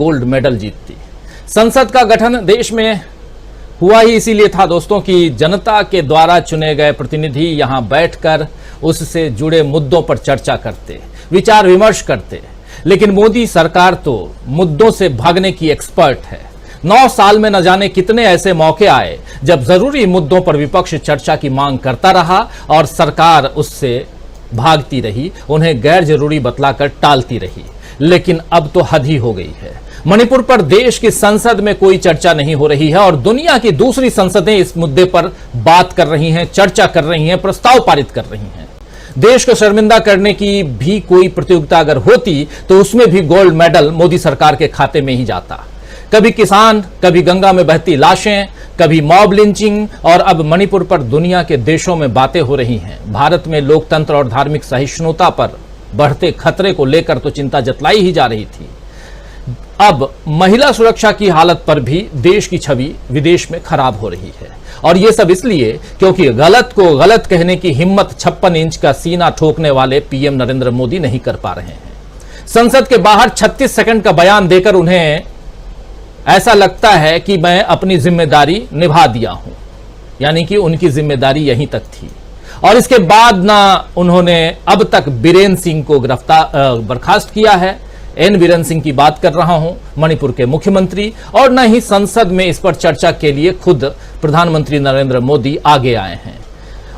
Gold medal जीतती। संसद का गठन देश में हुआ ही इसीलिए था दोस्तों कि जनता के द्वारा चुने गए प्रतिनिधि यहां बैठकर उससे जुड़े मुद्दों पर चर्चा करते, विचार विमर्श करते। लेकिन मोदी सरकार तो मुद्दों से भागने की एक्सपर्ट है। 9 साल में न जाने कितने ऐसे मौके आए जब जरूरी मुद्दों पर विपक्ष चर्चा की मांग करता रहा और सरकार उससे भागती रही, उन्हें गैर जरूरी बतलाकर टालती रही। लेकिन अब तो हद ही हो गई है। मणिपुर पर देश की संसद में कोई चर्चा नहीं हो रही है और दुनिया की दूसरी संसदें इस मुद्दे पर बात कर रही हैं, चर्चा कर रही हैं, प्रस्ताव पारित कर रही हैं। देश को शर्मिंदा करने की भी कोई प्रतियोगिता अगर होती तो उसमें भी गोल्ड मेडल मोदी सरकार के खाते में ही जाता। कभी किसान, कभी गंगा में बहती लाशें, कभी मॉब लिंचिंग और अब मणिपुर पर दुनिया के देशों में बातें हो रही हैं। भारत में लोकतंत्र और धार्मिक सहिष्णुता पर बढ़ते खतरे को लेकर तो चिंता जतलाई ही जा रही थी। अब महिला सुरक्षा की हालत पर भी देश की छवि विदेश में खराब हो रही है और यह सब इसलिए क्योंकि गलत को गलत कहने की हिम्मत 56 इंच का सीना ठोकने वाले पीएम नरेंद्र मोदी नहीं कर पा रहे हैं। संसद के बाहर 36 सेकंड का बयान देकर उन्हें ऐसा लगता है कि मैं अपनी जिम्मेदारी निभा दिया हूं, यानी कि उनकी जिम्मेदारी यहीं तक थी। और इसके बाद ना उन्होंने अब तक बीरेन्द्र सिंह को बर्खास्त किया है, एन बीरेन्द्र सिंह की बात कर रहा हूं, मणिपुर के मुख्यमंत्री, और न ही संसद में इस पर चर्चा के लिए खुद प्रधानमंत्री नरेंद्र मोदी आगे आए हैं।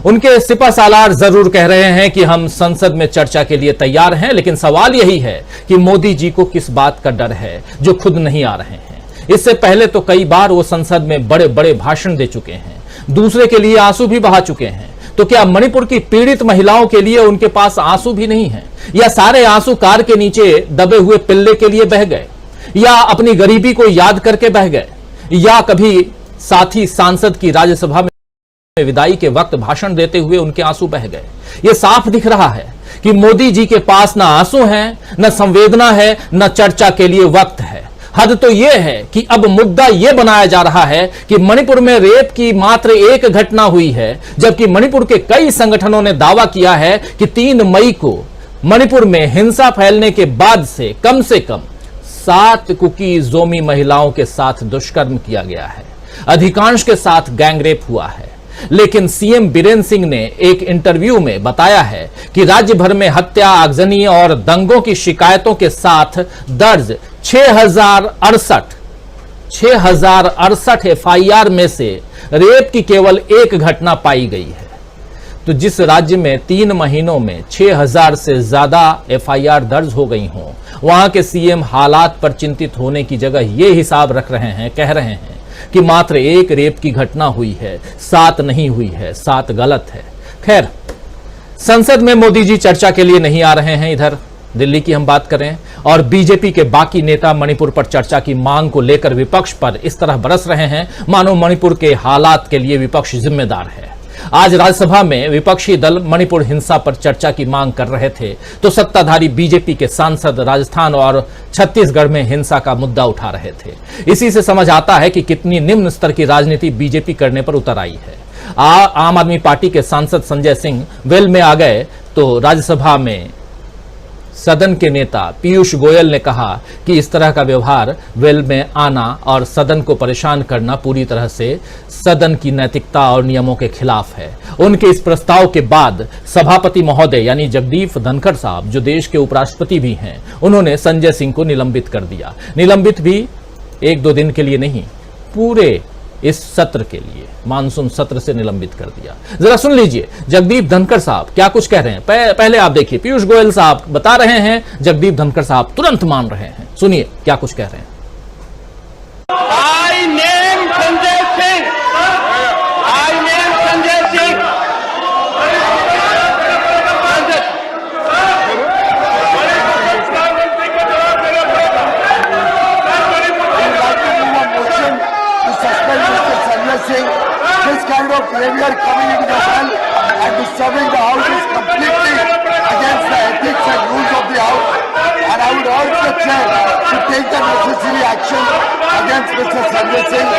उनके सिपह सालार जरूर कह रहे हैं कि हम संसद में चर्चा के लिए तैयार हैं, लेकिन सवाल यही है कि मोदी जी को किस बात का डर है जो खुद नहीं आ रहे हैं। इससे पहले तो कई बार वो संसद में बड़े बड़े भाषण दे चुके हैं, दूसरे के लिए आंसू भी बहा चुके हैं। तो क्या मणिपुर की पीड़ित महिलाओं के लिए उनके पास आंसू भी नहीं है, या सारे आंसू कार के नीचे दबे हुए पिल्ले के लिए बह गए, या अपनी गरीबी को याद करके बह गए, या कभी साथी सांसद की राज्यसभा में विदाई के वक्त भाषण देते हुए उनके आंसू बह गए? यह साफ दिख रहा है कि मोदी जी के पास ना आंसू हैं, न संवेदना है, न चर्चा के लिए वक्त है। हद तो यह है कि अब मुद्दा यह बनाया जा रहा है कि मणिपुर में रेप की मात्र एक घटना हुई है, जबकि मणिपुर के कई संगठनों ने दावा किया है कि 3 मई को मणिपुर में हिंसा फैलने के बाद से कम 7 कुकी जोमी महिलाओं के साथ दुष्कर्म किया गया है, अधिकांश के साथ गैंगरेप हुआ है। लेकिन सीएम बीरेन्द्र सिंह ने एक इंटरव्यू में बताया है कि राज्य भर में हत्या, आगजनी और दंगों की शिकायतों के साथ दर्ज 6068 एफआईआर में से रेप की केवल एक घटना पाई गई है। तो जिस राज्य में 3 महीनों में 6000 से ज्यादा एफआईआर दर्ज हो गई हों, वहां के सीएम हालात पर चिंतित होने की जगह यह हिसाब रख रहे हैं, कह रहे हैं कि मात्र एक रेप की घटना हुई है, 7 नहीं हुई है, 7 गलत है। खैर, संसद में मोदी जी चर्चा के लिए नहीं आ रहे हैं। इधर दिल्ली की हम बात करें और बीजेपी के बाकी नेता मणिपुर पर चर्चा की मांग को लेकर विपक्ष पर इस तरह बरस रहे हैं मानो मणिपुर के हालात के लिए विपक्ष जिम्मेदार है। आज राज्यसभा में विपक्षी दल मणिपुर हिंसा पर चर्चा की मांग कर रहे थे तो सत्ताधारी बीजेपी के सांसद राजस्थान और छत्तीसगढ़ में हिंसा का मुद्दा उठा रहे थे। इसी से समझ आता है कि कितनी निम्न स्तर की राजनीति बीजेपी करने पर उतर आई है। आम आदमी पार्टी के सांसद संजय सिंह वेल में आ गए तो राज्यसभा में सदन के नेता पीयूष गोयल ने कहा कि इस तरह का व्यवहार वेल में आना और सदन को परेशान करना पूरी तरह से सदन की नैतिकता और नियमों के खिलाफ है। उनके इस प्रस्ताव के बाद सभापति महोदय यानी जगदीप धनखड़ साहब, जो देश के उपराष्ट्रपति भी हैं, उन्होंने संजय सिंह को निलंबित कर दिया। निलंबित भी 1-2 दिन के लिए नहीं, पूरे इस सत्र के लिए, मानसून सत्र से निलंबित कर दिया। जरा सुन लीजिए जगदीप धनखड़ साहब क्या कुछ कह रहे हैं। पहले आप देखिए, पीयूष गोयल साहब बता रहे हैं, जगदीप धनखड़ साहब तुरंत मान रहे हैं। सुनिए क्या कुछ कह रहे हैं। I name Sanjay Singh. I name Sanjay Singh. This kind of behavior coming into the hall and disturbing the house is completely against the ethics and rules of the house, and I would urge the chair to take the necessary action against Mr. Sanjay Singh.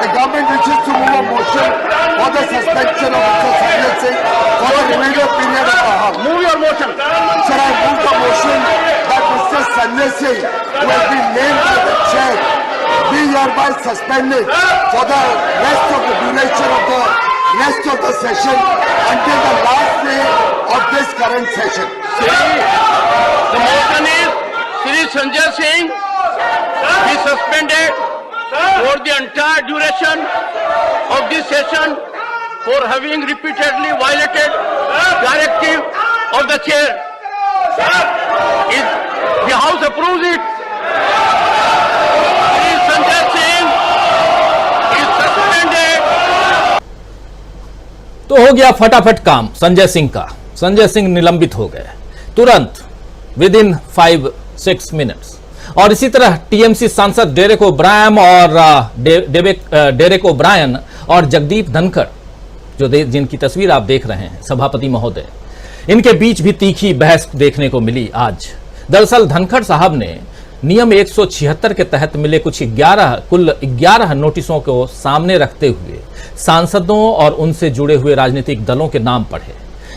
The government wishes to move a motion for the suspension of Mr. Sanjay Singh for the remainder period of the house. Move your motion. Sir, I move the motion that Mr. Mr. Sanjay Singh, who has been named as the chair, be hereby suspended for the rest of the duration of the rest of the session until the last day of this current session. The motion is Shri Sanjay Singh be suspended for the entire duration of this session for having repeatedly violated directive of the chair. If the House approves it, Shri Sanjay Singh is suspended. तो हो गया फटाफट काम संजय सिंह का। संजय सिंह निलंबित हो गए तुरंत, विद इन 5-6 मिनट्स। और इसी तरह टीएमसी सांसद डेरेक ओब्रायन और जगदीप धनखड़, जिनकी तस्वीर आप देख रहे हैं, सभापति महोदय, इनके बीच भी तीखी बहस देखने को मिली आज। दरअसल धनखड़ साहब ने नियम 176 के तहत मिले कुल 11 नोटिसों को सामने रखते हुए सांसदों और उनसे जुड़े हुए राजनीतिक दलों के नाम पढ़े,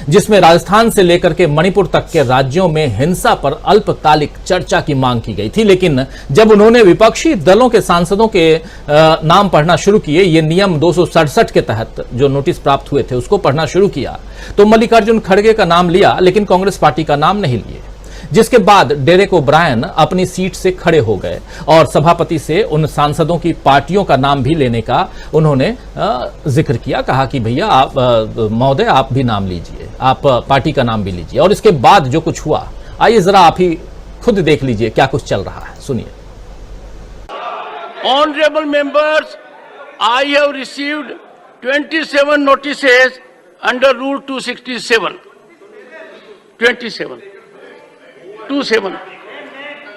जिसमें राजस्थान से लेकर के मणिपुर तक के राज्यों में हिंसा पर अल्पकालिक चर्चा की मांग की गई थी। लेकिन जब उन्होंने विपक्षी दलों के सांसदों के नाम पढ़ना शुरू किए, ये नियम 267 के तहत जो नोटिस प्राप्त हुए थे उसको पढ़ना शुरू किया, तो मल्लिकार्जुन खड़गे का नाम लिया लेकिन कांग्रेस पार्टी का नाम नहीं लिए, जिसके बाद डेरेक ओब्रायन अपनी सीट से खड़े हो गए और सभापति से उन सांसदों की पार्टियों का नाम भी लेने का उन्होंने जिक्र किया। कहा कि भैया आप महोदय आप भी नाम लीजिए, आप पार्टी का नाम भी लीजिए। और इसके बाद जो कुछ हुआ, आइए जरा आप ही खुद देख लीजिए क्या कुछ चल रहा है, सुनिए। Honorable members, I have received 27 notices under Rule 267. 27.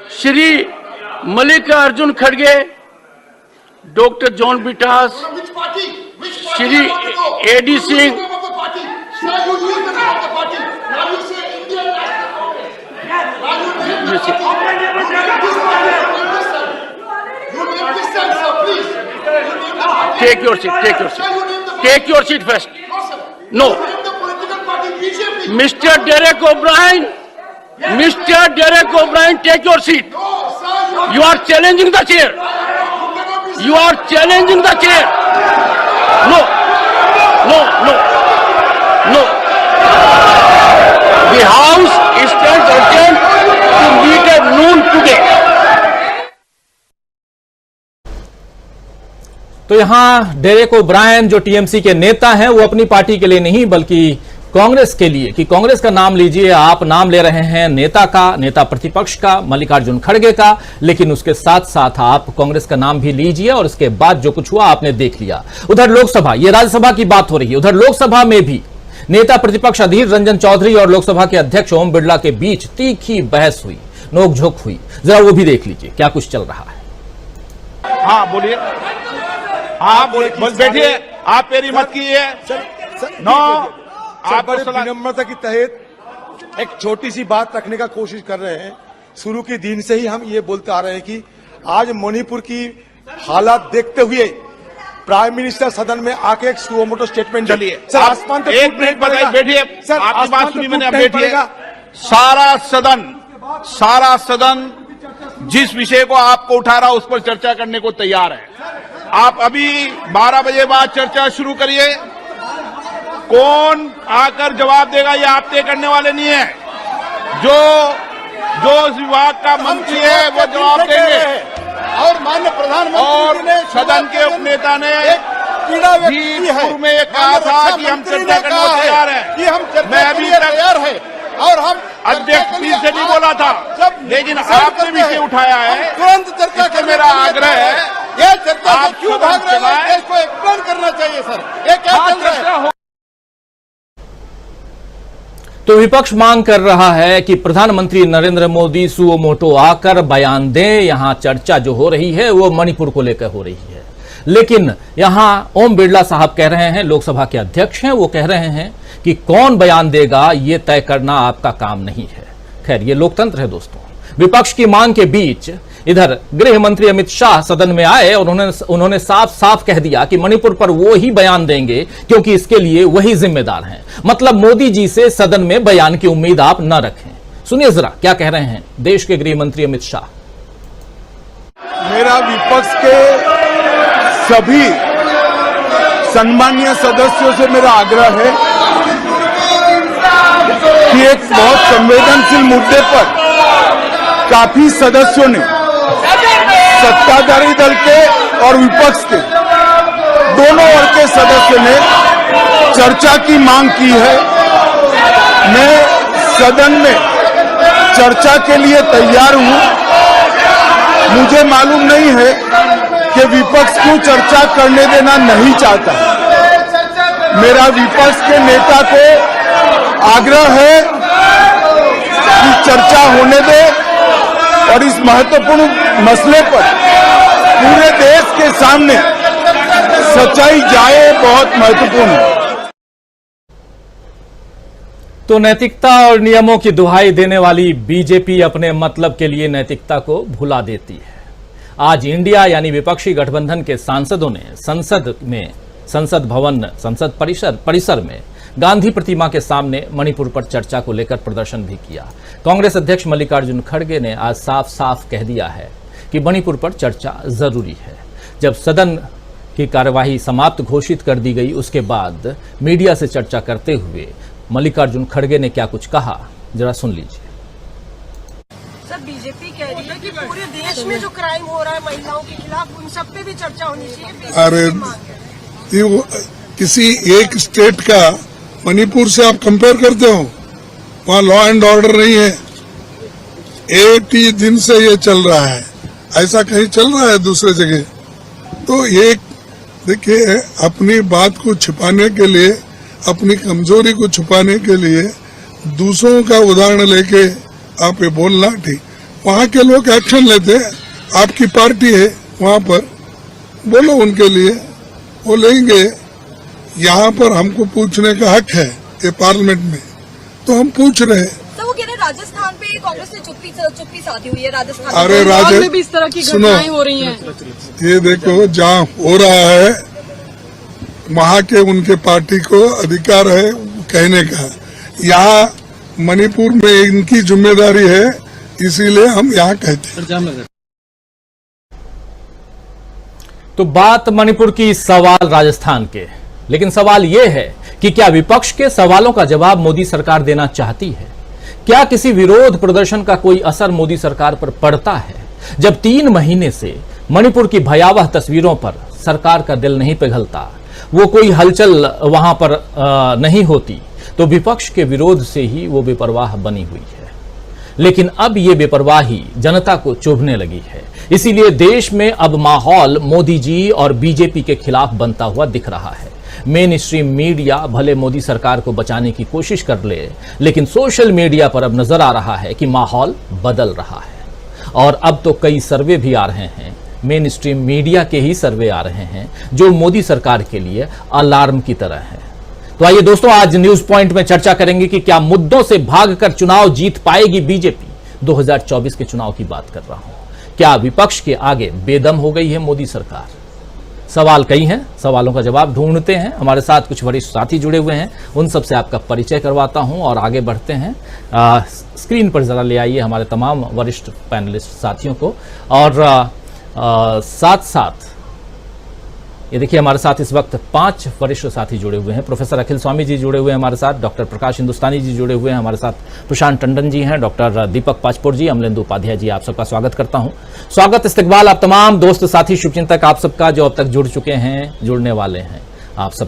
Shri Mallikarjun Kharge, Dr. John Bitas, Which party? Which party? Shri A.D. Singh. Now you leave the name of the party. Now you say Indian National Congress. Now you name the party. You name this time, sir, please. You name the party. Take your seat, take your seat. Sir, you name the party. Take your seat first. No, sir. No. You name the political party BJP. Mr. Derek O'Brien, Mr. Derek O'Brien, take your seat. No, sir, You are challenging the chair. cannot be. You are challenging the chair. No. No, no. No. The House stands urgent to meet at noon today. तो यहां Derek O'Brien जो TMC के नेता हैं, वो अपनी party के लिए नहीं बल्कि कांग्रेस के लिए, कि कांग्रेस का नाम लीजिए। आप नाम ले रहे हैं नेता का, नेता प्रतिपक्ष का, मल्लिकार्जुन खड़गे का, लेकिन उसके साथ साथ आप कांग्रेस का नाम भी लीजिए। और इसके बाद जो कुछ हुआ आपने देख लिया। उधर लोकसभा, ये राज्यसभा की बात हो रही है, उधर लोकसभा में भी नेता प्रतिपक्ष अधीर रंजन चौधरी और लोकसभा के अध्यक्ष ओम बिरला के बीच तीखी बहस हुई, नोकझोंक हुई। जरा वो भी देख लीजिए क्या कुछ चल रहा है। हाँ बोलिए, आप बस बैठिए, आप पेरी मत कीजिए। नो, आप बड़े विनम्रता की तहत एक छोटी सी बात रखने का कोशिश कर रहे हैं। शुरू के दिन से ही हम ये बोलते आ रहे हैं कि आज मणिपुर की हालात देखते हुए प्राइम मिनिस्टर सदन में आके एक सुमोटो स्टेटमेंट चलिए सर, आसमान तक एक मिनट बताइए, बैठिए सर, आपकी बात सुनी मैंने, अब बैठिए। पड़ेगा। सारा सदन जिस विषय को आपको उठा रहा उस पर चर्चा करने को तैयार है। आप अभी 12 बजे बाद चर्चा शुरू करिए। कौन आकर जवाब देगा ये आप तय करने वाले नहीं है। जो इस विभाग का मंत्री है वो जवाब देंगे। और माननीय प्रधानमंत्री और ने सदन के उपनेता ने पीड़ा व्यक्त भी की है। पूर्व में ये कहा था कि हम चर्चा करने को तैयार हैं। कि हम चर्चा मैं अभी के लिए तक तैयार है और हम अध्यक्ष पीर से नहीं बोला था, लेकिन आपने विषय उठाया है, तुरंत चर्चा इससे मेरा आग्रह है ये चर्चा आप से क्यों सदन भाग रहे हैं? चलाएं। इसको एक्सप्लेन करना चाहिए सर, ये क्या चल रहा है? तो विपक्ष मांग कर रहा है कि प्रधानमंत्री नरेंद्र मोदी सुओ मोटो आकर बयान दें। यहां चर्चा जो हो रही है वो मणिपुर को लेकर हो रही है, लेकिन यहां ओम बिरला साहब कह रहे हैं, लोकसभा के अध्यक्ष हैं, वो कह रहे हैं कि कौन बयान देगा ये तय करना आपका काम नहीं है। खैर ये लोकतंत्र है दोस्तों। विपक्ष की मांग के बीच इधर गृह मंत्री अमित शाह सदन में आए और उन्होंने साफ साफ कह दिया कि मणिपुर पर वो ही बयान देंगे क्योंकि इसके लिए वही जिम्मेदार हैं। मतलब मोदी जी से सदन में बयान की उम्मीद आप न रखें। सुनिए जरा क्या कह रहे हैं देश के गृह मंत्री अमित शाह। मेरा विपक्ष के सभी सम्मानीय सदस्यों से मेरा आग्रह है कि एक बहुत संवेदनशील मुद्दे पर काफी सदस्यों ने सत्ताधारी दल के और विपक्ष के दोनों वर्ग के सदस्यों ने चर्चा की मांग की है। मैं सदन में चर्चा के लिए तैयार हूं। मुझे मालूम नहीं है कि विपक्ष क्यों चर्चा करने देना नहीं चाहता। मेरा विपक्ष के नेता को आग्रह है कि चर्चा होने दे और इस महत्वपूर्ण मसले पर पूरे देश के सामने सच्चाई जाए, बहुत महत्वपूर्ण है। तो नैतिकता और नियमों की दुहाई देने वाली बीजेपी अपने मतलब के लिए नैतिकता को भुला देती है। आज इंडिया यानी विपक्षी गठबंधन के सांसदों ने संसद परिसर में गांधी प्रतिमा के सामने मणिपुर पर चर्चा को लेकर प्रदर्शन भी किया। कांग्रेस अध्यक्ष मल्लिकार्जुन खड़गे ने आज साफ साफ कह दिया है कि मणिपुर पर चर्चा जरूरी है। जब सदन की कार्यवाही समाप्त घोषित कर दी गई, उसके बाद मीडिया से चर्चा करते हुए मल्लिकार्जुन खड़गे ने क्या कुछ कहा, जरा सुन लीजिए। सर, बीजेपी कह रही है कि पूरे देश में जो क्राइम हो रहा है महिलाओं के खिलाफ, उन सब पे भी चर्चा होनी चाहिए। अरे किसी एक स्टेट का मणिपुर से आप कंपेयर करते हो? वहाँ लॉ एंड ऑर्डर नहीं है। 80 दिन से ये चल रहा है, ऐसा कहीं चल रहा है दूसरे जगह? तो ये देखिए, अपनी बात को छिपाने के लिए, अपनी कमजोरी को छुपाने के लिए दूसरों का उदाहरण लेके आप ये बोलना ठीक। वहाँ के लोग एक्शन लेते हैं, आपकी पार्टी है वहाँ पर, बोलो उनके लिए, वो लेंगे। यहाँ पर हमको पूछने का हक है ये पार्लियामेंट में, तो हम पूछ रहे हैं। तो वो कह रहे राजस्थान पे कांग्रेस ने चुप्पी साधी हुई है। राजस्थान अरे में भी इस तरह की घटनाएं हो रही हैं। ये देखो, जहाँ हो रहा है वहाँ के उनके पार्टी को अधिकार है कहने का। यहाँ मणिपुर में इनकी जिम्मेदारी है, इसीलिए हम यहाँ कहते हैं। तो बात मणिपुर की, सवाल राजस्थान के, लेकिन सवाल यह है कि क्या विपक्ष के सवालों का जवाब मोदी सरकार देना चाहती है? क्या किसी विरोध प्रदर्शन का कोई असर मोदी सरकार पर पड़ता है? जब 3 महीने से मणिपुर की भयावह तस्वीरों पर सरकार का दिल नहीं पिघलता, वो कोई हलचल वहां पर नहीं होती, तो विपक्ष के विरोध से ही वो बेपरवाह बनी हुई है। लेकिन अब ये बेपरवाही जनता को चुभने लगी है। इसीलिए देश में अब माहौल मोदी जी और बीजेपी के खिलाफ बनता हुआ दिख रहा है। मेन स्ट्रीम मीडिया भले मोदी सरकार को बचाने की कोशिश कर ले, लेकिन सोशल मीडिया पर अब नजर आ रहा है कि माहौल बदल रहा है। और अब तो कई सर्वे भी आ रहे हैं, मेन स्ट्रीम मीडिया के ही सर्वे आ रहे हैं, जो मोदी सरकार के लिए अलार्म की तरह है। तो आइए दोस्तों, आज न्यूज पॉइंट में चर्चा करेंगे कि क्या मुद्दों से भागकर चुनाव जीत पाएगी बीजेपी। 2024 के चुनाव की बात कर रहा हूं। क्या विपक्ष के आगे बेदम हो गई है मोदी सरकार? सवाल कई हैं, सवालों का जवाब ढूंढते हैं। हमारे साथ कुछ वरिष्ठ साथी जुड़े हुए हैं, उन सबसे आपका परिचय करवाता हूं और आगे बढ़ते हैं। स्क्रीन पर जरा ले आइए हमारे तमाम वरिष्ठ पैनलिस्ट साथियों को। और साथ साथ ये देखिए, हमारे साथ इस वक्त 5 वरिष्ठ साथी जुड़े हुए हैं। प्रोफेसर अखिल स्वामी जी जुड़े हुए हैं हमारे साथ, डॉक्टर प्रकाश हिंदुस्तानी जी जुड़े हुए हैं हमारे साथ, प्रशांत टंडन जी हैं, डॉक्टर दीपक पाचपुर जी, अमलेंदु उपाध्याय जी, आप सबका स्वागत करता हूं। स्वागत, इस्तकबाल आप तमाम दोस्त साथी शुभचिंतक आप सबका जो अब तक जुड़ चुके हैं, जुड़ने वाले हैं, आप सब